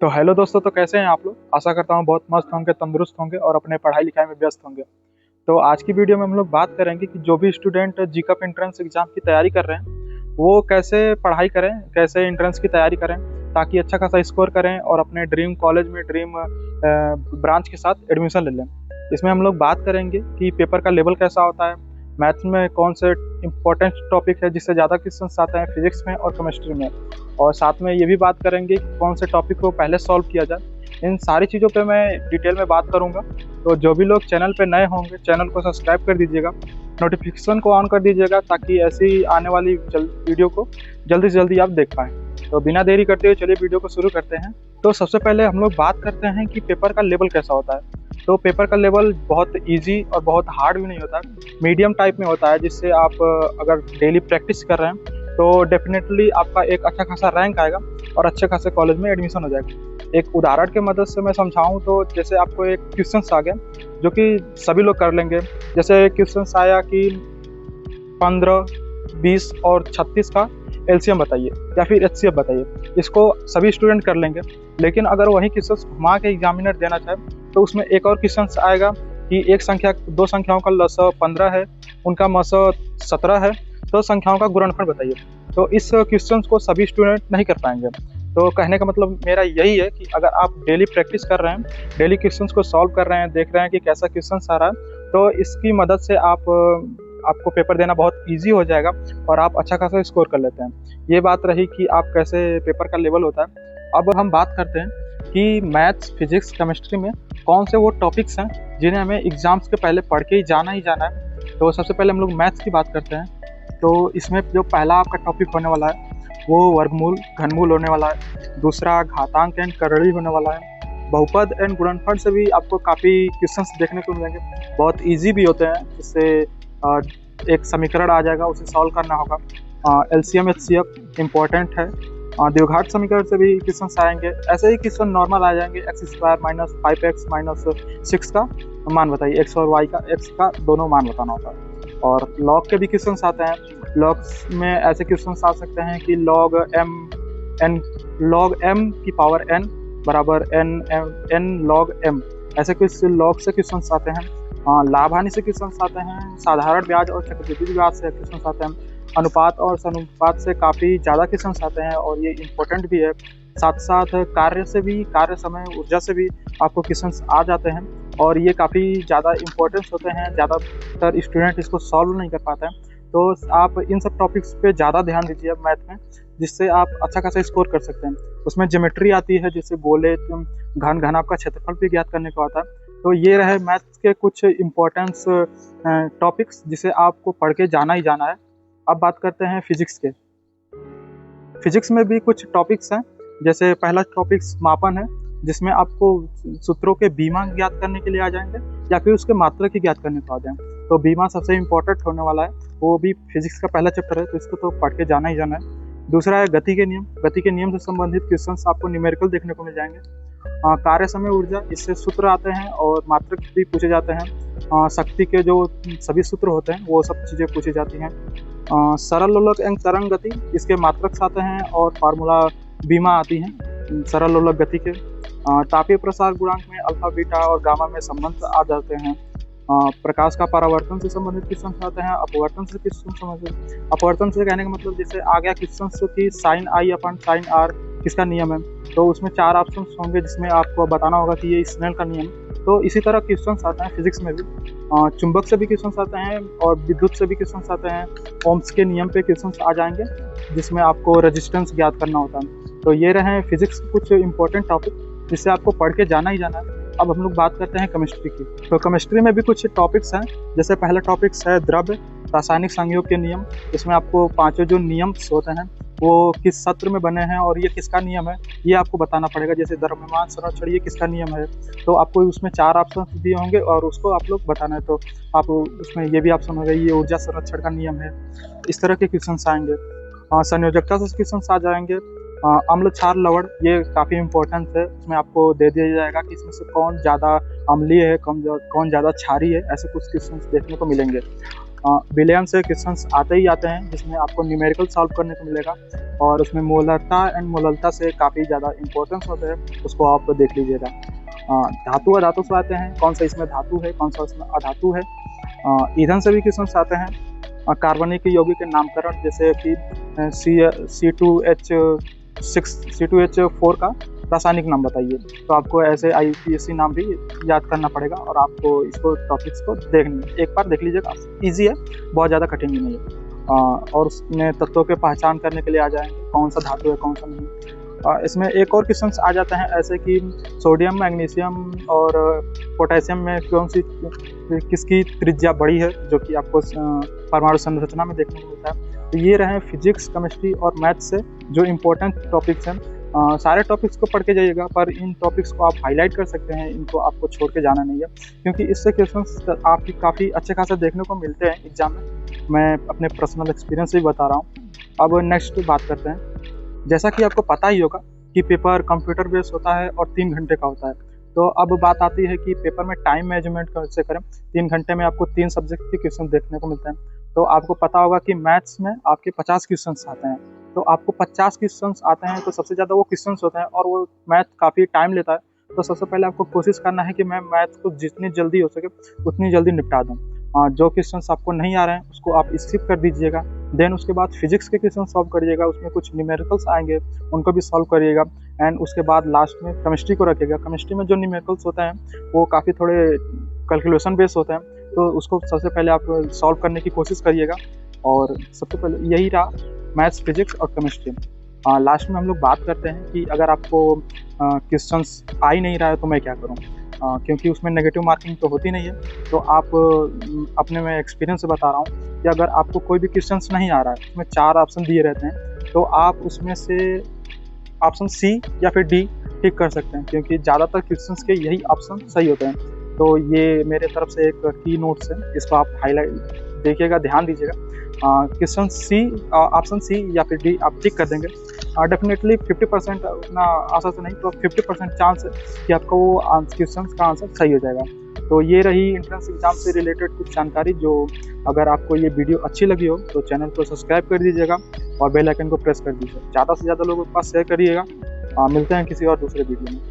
तो हेलो दोस्तों, तो कैसे हैं आप लोग। आशा करता हूँ बहुत मस्त होंगे, तंदुरुस्त होंगे और अपने पढ़ाई लिखाई में व्यस्त होंगे। तो आज की वीडियो में हम लोग बात करेंगे कि जो भी स्टूडेंट जीकअप एंट्रेंस एग्जाम की तैयारी कर रहे हैं वो कैसे पढ़ाई करें, कैसे एंट्रेंस की तैयारी करें ताकि अच्छा खासा स्कोर करें और अपने ड्रीम कॉलेज में ड्रीम ब्रांच के साथ एडमिशन ले लें। इसमें हम लोग बात करेंगे कि पेपर का लेवल कैसा होता है, मैथ्स में कौन से इंपॉर्टेंट टॉपिक है जिससे ज़्यादा क्वेश्चंस आते हैं फिजिक्स में और केमिस्ट्री में, और साथ में ये भी बात करेंगे कि कौन से टॉपिक को पहले सॉल्व किया जाए। इन सारी चीज़ों पे मैं डिटेल में बात करूंगा। तो जो भी लोग चैनल पे नए होंगे चैनल को सब्सक्राइब कर दीजिएगा, नोटिफिकेशन को ऑन कर दीजिएगा ताकि ऐसी आने वाली वीडियो को जल्दी से जल्दी आप देख पाएँ। तो बिना देरी करते हुए चलिए वीडियो को शुरू करते हैं। तो सबसे पहले हम लोग बात करते हैं कि पेपर का लेवल कैसा होता है। तो पेपर का लेवल बहुत इजी और बहुत हार्ड भी नहीं होता है, मीडियम टाइप में होता है, जिससे आप अगर डेली प्रैक्टिस कर रहे हैं तो डेफिनेटली आपका एक अच्छा खासा रैंक आएगा और अच्छे खासे कॉलेज में एडमिशन हो जाएगा। एक उदाहरण के मदद से मैं समझाऊं तो जैसे आपको एक क्वेश्चन आ गया जो कि सभी लोग कर लेंगे। जैसे क्वेश्चन आया कि 15, 20 और 36 का एलसीएम बताइए या फिर एचसीएफ बताइए। इसको सभी स्टूडेंट कर लेंगे, लेकिन अगर वही क्वेश्चन घुमा के एग्जामिनर देना चाहे तो उसमें एक और क्वेश्चन आएगा कि एक संख्या दो संख्याओं का लसाअ 15 है, उनका मसाअ 17 है, तो संख्याओं का गुणनफल बताइए। तो इस क्वेश्चन को सभी स्टूडेंट नहीं कर पाएंगे। तो कहने का मतलब मेरा यही है कि अगर आप डेली प्रैक्टिस कर रहे हैं, डेली क्वेश्चंस को सॉल्व कर रहे हैं, देख रहे हैं कि कैसा क्वेश्चन आ रहा है, तो इसकी मदद से आपको पेपर देना बहुत इजी हो जाएगा और आप अच्छा खासा स्कोर कर लेते हैं। ये बात रही कि आप कैसे पेपर का लेवल होता है। अब हम बात करते हैं कि मैथ्स, फिजिक्स, केमिस्ट्री में कौन से वो टॉपिक्स हैं जिन्हें हमें एग्जाम्स के पहले पढ़ के ही जाना है। तो सबसे पहले हम लोग मैथ्स की बात करते हैं। तो इसमें जो पहला आपका टॉपिक होने वाला है वो वर्गमूल, घनमूल होने वाला है। दूसरा घातांक एंड करड़ी होने वाला है। बहुपद एंड गुणनफल से भी आपको काफ़ी क्वेश्चंस देखने को मिलेंगे, बहुत इजी भी होते हैं। जिससे एक समीकरण आ जाएगा, उसे सॉल्व करना होगा। एलसीएम एचसीएफ इम्पोर्टेंट है। द्विघात समीकरण से भी क्वेश्चन आएंगे। ऐसे ही क्वेश्चन नॉर्मल आ जाएंगे, x² - 5x - 6 का मान बताइए, x और y का, x का दोनों मान बताना होता है। और लॉग के भी क्वेश्चन आते हैं। लॉग्स में ऐसे क्वेश्चन आ सकते हैं कि log m की पावर n बराबर n log m, ऐसे कुछ लॉग से क्वेश्चन आते हैं। लाभ हानि से क्वेश्चन आते हैं। साधारण ब्याज और चक्रवृद्धि ब्याज से क्वेश्चन आते हैं। अनुपात और समानुपात से काफ़ी ज़्यादा क्वेश्चन आते हैं और ये इम्पोर्टेंट भी है। साथ साथ कार्य से भी, कार्य समय ऊर्जा से भी आपको क्वेश्चन आ जाते हैं और ये काफ़ी ज़्यादा इम्पोर्टेंस होते हैं। ज़्यादातर स्टूडेंट इसको सॉल्व नहीं कर पाते हैं। तो आप इन सब टॉपिक्स पे ज़्यादा ध्यान दीजिए मैथ में, जिससे आप अच्छा खासा स्कोर कर सकते हैं। उसमें ज्योमेट्री आती है, जैसे गोले, घन आपका क्षेत्रफल भी ज्ञात करने को आता है। तो ये रहे मैथ्स के कुछ इम्पोर्टेंस टॉपिक्स जिसे आपको पढ़ के जाना ही जाना है। अब बात करते हैं फिजिक्स के। फिजिक्स में भी कुछ टॉपिक्स हैं। जैसे पहला टॉपिक्स मापन है, जिसमें आपको सूत्रों के बीमा ज्ञात करने के लिए आ जाएंगे या फिर उसके मात्रक की ज्ञात करने को आ जाएंगे। तो बीमा सबसे इम्पोर्टेंट होने वाला है, वो भी फिजिक्स का पहला चैप्टर है, तो इसको तो पढ़ के जाना ही जाना है। दूसरा है गति के नियम। गति के नियम से संबंधित क्वेश्चंस आपको न्यूमेरिकल देखने को मिल जाएंगे। कार्य समय ऊर्जा, इससे सूत्र आते हैं और मात्रक भी पूछे जाते हैं। शक्ति के जो सभी सूत्र होते हैं वो सब चीज़ें पूछी जाती हैं। सरल लोलक एवं तरंग गति, इसके मात्रक आते हैं और फार्मूला बीमा आती हैं सरल लोलक गति के। तापीय प्रसार गुणांक में अल्फा, बीटा और गामा में संबंध आ जाते हैं। प्रकाश का परावर्तन से संबंधित क्वेश्चन आते हैं। अपवर्तन से क्वेश्चन संबंधित, अपवर्तन से कहने का मतलब जैसे आ गया क्वेश्चन कि sin I upon sin R किसका नियम है, तो उसमें 4 ऑप्शन होंगे जिसमें आपको बताना होगा कि ये स्नेल का नियम। तो इसी तरह क्वेश्चन आते हैं फिजिक्स में भी। चुंबक से भी क्वेश्चन आते हैं और विद्युत से भी क्वेश्चन आते हैं। ओम्स के नियम पे क्वेश्चन आ जाएंगे जिसमें आपको रेजिस्टेंस ज्ञात करना होता है। तो ये रहे फिजिक्स के कुछ इंपॉर्टेंट टॉपिक जिससे आपको पढ़ के जाना ही जाना है। अब हम लोग बात करते हैं केमिस्ट्री की। तो केमिस्ट्री में भी कुछ टॉपिक्स हैं। जैसे पहला टॉपिक्स है द्रव्य रासायनिक संयोग के नियम। इसमें आपको 5 जो नियम होते हैं वो किस सत्र में बने हैं और ये किसका नियम है ये आपको बताना पड़ेगा। जैसे द्रव्यमान संरक्षण, ये किसका नियम है, तो आपको उसमें 4 ऑप्शन दिए होंगे और उसको आप लोग बताना है। तो आप उसमें ये भी ऑप्शन होगा, ये ऊर्जा संरक्षण का नियम है। इस तरह के क्वेश्चन आएंगे। संयोजकता से क्वेश्चन आ जाएंगे। अम्ल, क्षार, लवण, ये काफ़ी इंपॉर्टेंट है। इसमें आपको दे दिया जाएगा कि इसमें से कौन ज़्यादा अम्लीय है, कौन ज़्यादा क्षारीय है, ऐसे कुछ क्वेश्चन देखने को मिलेंगे। विलियम से क्वेश्चन आते ही आते हैं, जिसमें आपको न्यूमेरिकल सॉल्व करने को मिलेगा और उसमें मोलरता एंड मोललता से काफ़ी ज़्यादा इंपॉर्टेंस होते हैं, उसको आप देख लीजिएगा। धातु अधातु से आते हैं, कौन सा इसमें धातु है कौन सा इसमें अधातु है। ईंधन से भी क्वेश्चन आते हैं, कार्बनिक यौगिक के नामकरण, जैसे कि C2H4 का रासायनिक नाम बताइए। तो आपको ऐसे IUPAC नाम भी याद करना पड़ेगा और आपको इसको टॉपिक्स को देखना, एक बार देख लीजिएगा, ईजी है, बहुत ज़्यादा कठिन भी नहीं है। और उसमें तत्वों के पहचान करने के लिए आ जाएंगे, कौन सा धातु है कौन सा नहीं। इसमें एक और क्वेश्चन आ जाते हैं ऐसे कि सोडियम, मैग्नीशियम और पोटेशियम में कौन सी किसकी त्रिज्या बड़ी है, जो कि आपको परमाणु संरचना में देखने को मिलता है। तो ये रहे फिजिक्स, केमिस्ट्री और मैथ से जो इम्पोर्टेंट टॉपिक्स हैं। सारे टॉपिक्स को पढ़ के जाइएगा, पर इन टॉपिक्स को आप हाईलाइट कर सकते हैं, इनको आपको छोड़ के जाना नहीं है, क्योंकि इससे क्वेश्चंस आपकी काफ़ी अच्छे खासे देखने को मिलते हैं एग्जाम में। मैं अपने पर्सनल एक्सपीरियंस से ही बता रहा हूँ। अब नेक्स्ट बात करते हैं। जैसा कि आपको पता ही होगा कि पेपर कंप्यूटर बेस्ड होता है और 3 घंटे का होता है। तो अब बात आती है कि पेपर में टाइम मैनेजमेंट कैसे करें। 3 घंटे में आपको 3 सब्जेक्ट के क्वेश्चन देखने को मिलते हैं। तो आपको पता होगा कि मैथ्स में आपके 50 क्वेश्चंस आते हैं। तो आपको 50 क्वेश्चंस आते हैं, तो सबसे ज़्यादा वो क्वेश्चंस होते हैं और वो मैथ काफ़ी टाइम लेता है। तो सबसे पहले आपको कोशिश करना है कि मैं मैथ को जितनी जल्दी हो सके उतनी जल्दी निपटा दूँ। जो क्वेश्चंस आपको नहीं आ रहे हैं उसको आप स्किप कर दीजिएगा। देन उसके बाद फिजिक्स के क्वेश्चन सॉल्व करिएगा, उसमें कुछ न्यूमेरिकल्स आएंगे, उनको भी सॉल्व करिएगा। एंड उसके बाद लास्ट में केमिस्ट्री को रखिएगा। केमिस्ट्री में जो न्यूमेरिकल्स होते हैं वो काफ़ी थोड़े कैलकुलेशन बेस्ड होते हैं, तो उसको सबसे पहले आप सॉल्व करने की कोशिश करिएगा। और सबसे पहले यही रहा मैथ्स, फिजिक्स और केमिस्ट्री। लास्ट में हम लोग बात करते हैं कि अगर आपको क्वेश्चंस आ ही नहीं रहा है तो मैं क्या करूं, क्योंकि उसमें नेगेटिव मार्किंग तो होती नहीं है। तो आप अपने में एक्सपीरियंस से बता रहा हूं कि अगर आपको कोई भी क्वेश्चंस नहीं आ रहा है, उसमें 4 ऑप्शन दिए रहते हैं, तो आप उसमें से ऑप्शन सी या फिर डी टिक कर सकते हैं, क्योंकि ज़्यादातर क्वेश्चंस के यही ऑप्शन सही होते हैं। तो ये मेरे तरफ से एक की नोट्स है, इसको आप हाईलाइट देखिएगा, ध्यान दीजिएगा। क्वेश्चन सी, ऑप्शन सी या फिर डी आप टिक कर देंगे, डेफिनेटली 50% उतना आशा से नहीं तो 50% चांस है कि आपका वो क्वेश्चन का आंसर सही हो जाएगा। तो ये रही एंट्रेंस एग्जाम से रिलेटेड कुछ जानकारी। जो अगर आपको ये वीडियो अच्छी लगी हो तो चैनल को सब्सक्राइब कर दीजिएगा और बेल आइकन को प्रेस कर दीजिए। ज़्यादा से ज़्यादा लोगों के पास शेयर करिएगा। मिलते हैं किसी और दूसरे वीडियो में।